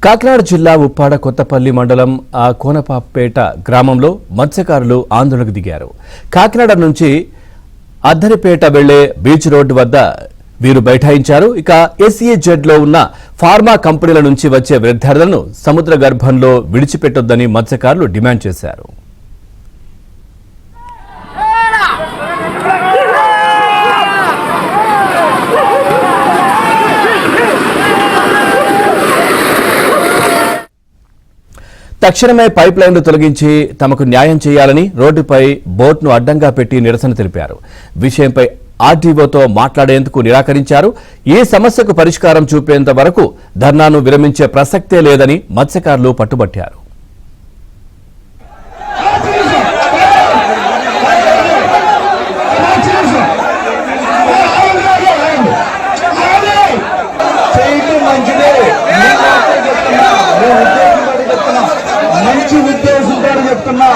కాకినాడ జిల్లా ఉప్పాడ కొత్తపల్లి మండలం కోనపాపేట గ్రామంలో మత్స్యకారులు ఆందోళనకు దిగారు. కాకినాడ నుంచి అద్దరిపేట వెళ్లే బీచ్ రోడ్డు వద్ద వీరు బైఠాయించారు. ఇక SEZ లో ఉన్న ఫార్మా కంపెనీల నుంచి వచ్చే విద్యార్థులను సముద్ర గర్భంలో విడిచిపెట్టొద్దని మత్స్యకారులు డిమాండ్ చేశారు. తక్షణమే పైప్ లైన్లు తొలగించి తమకు న్యాయం చేయాలని రోడ్డుపై బోట్ను అడ్డంగా పెట్టి నిరసన తెలిపారు. విషయంపై RTOతో మాట్లాడేందుకు నిరాకరించారు. ఈ సమస్యకు పరిష్కారం చూపేంత వరకు ధర్నాను విరమించే ప్రసక్తే లేదని మత్స్యకారులు పట్టుబట్టారు. మంచి ఉద్దేశంతో చెప్తున్నా